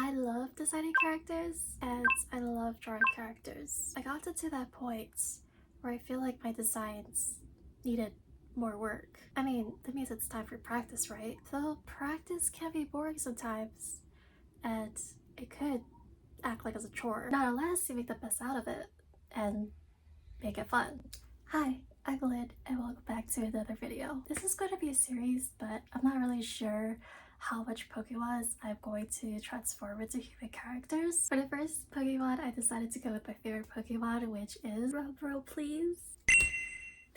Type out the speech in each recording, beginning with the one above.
I love designing characters and I love drawing characters. I got to that point where I feel like my designs needed more work. I mean, that means it's time for practice, right? Though practice can be boring sometimes, and it could act like it's a chore. Not unless you make the best out of it and make it fun. Hi, I'm Lynn and welcome back to another video. This is going to be a series, but I'm not really sure how much Pokemon I'm going to transform into human characters. For the first Pokemon, I decided to go with my favorite Pokemon, which is Drum please.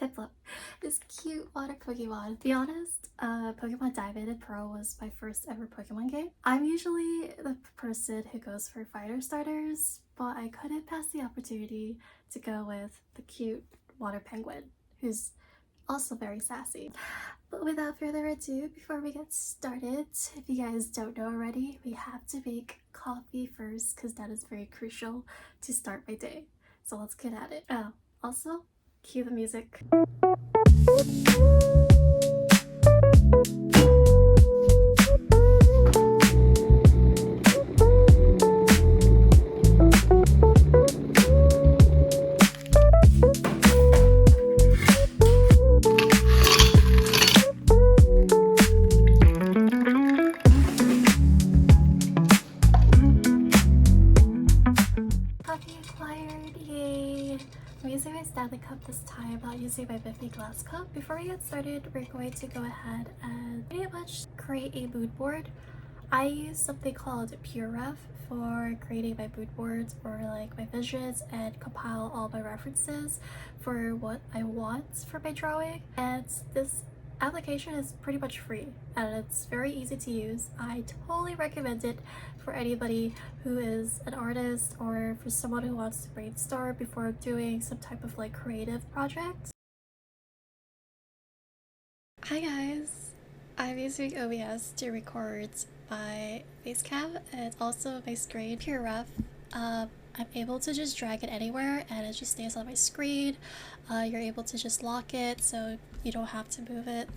Piplup, this cute water Pokemon. To be honest, Pokemon Diamond and Pearl was my first ever Pokemon game. I'm usually the person who goes for fighter starters, but I couldn't pass the opportunity to go with the cute water penguin, who's also very sassy. But without further ado, before we get started, if you guys don't know already, we have to make coffee first because that is very crucial to start my day. So let's get at it. Oh, also, cue the music. Coffee acquired, yay! I'm using my Stanley cup this time, not using my Biffy glass cup. Before we get started, we're going to go ahead and pretty much create a mood board. I use something called PureRef for creating my mood boards or like my visions and compile all my references for what I want for my drawing. And this application is pretty much free and it's very easy to use. I totally recommend it for anybody who is an artist or for someone who wants to brainstorm before doing some type of like creative project. Hi guys, I'm using OBS to record my face cam and also my screen. PureRef, I'm able to just drag it anywhere and it just stays on my screen. You're able to just lock it so you don't have to move it,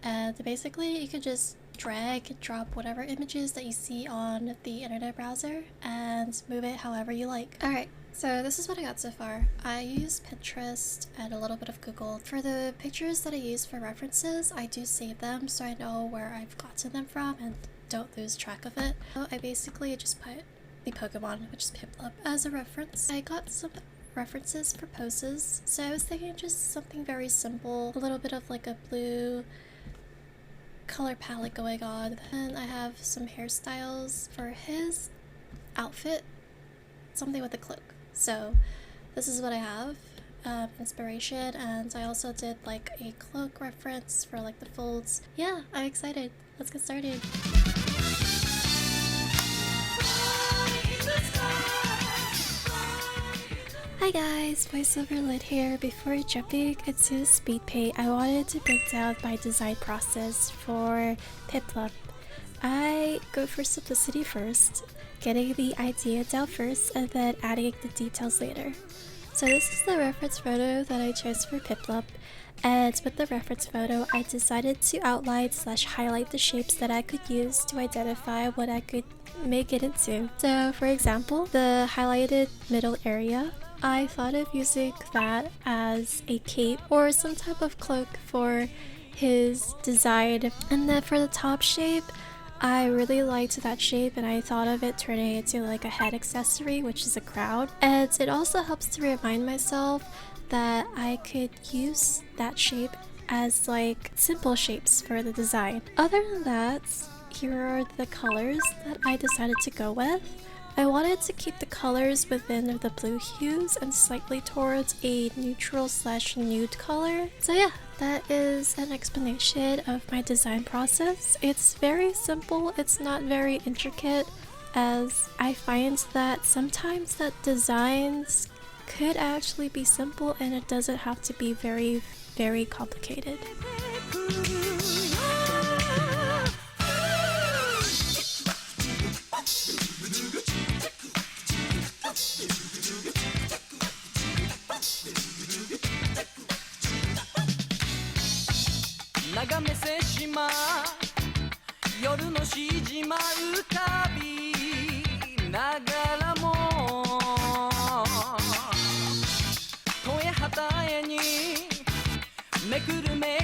and basically you can just drag and drop whatever images that you see on the internet browser and move it however you like. Alright, so this is what I got so far. I use Pinterest and a little bit of Google. For the pictures that I use for references, I do save them so I know where I've gotten them from and don't lose track of it. So I basically just put the Pokemon, which is Piplup, as a reference. I got some references for poses, so I was thinking just something very simple, a little bit of like a blue color palette going on. And I have some hairstyles for his outfit, something with a cloak. So this is what I have, inspiration, and I also did like a cloak reference for like the folds. Yeah, I'm excited. Let's get started. Hi guys, voiceover Lid here. Before jumping into speed paint, I wanted to break down my design process for Piplup. I go for simplicity first, getting the idea down first and then adding the details later. So this is the reference photo that I chose for Piplup, and with the reference photo I decided to outline / highlight the shapes that I could use to identify what I could make it into. So for example, the highlighted middle area, I thought of using that as a cape or some type of cloak for his design. And then for the top shape, I really liked that shape and I thought of it turning into like a head accessory, which is a crown. And it also helps to remind myself that I could use that shape as like simple shapes for the design. Other than that, here are the colors that I decided to go with. I wanted to keep the colors within the blue hues and slightly towards a neutral / nude color. So yeah, that is an explanation of my design process. It's very simple, it's not very intricate, as I find that sometimes that designs could actually be simple and it doesn't have to be very, very complicated. グルメ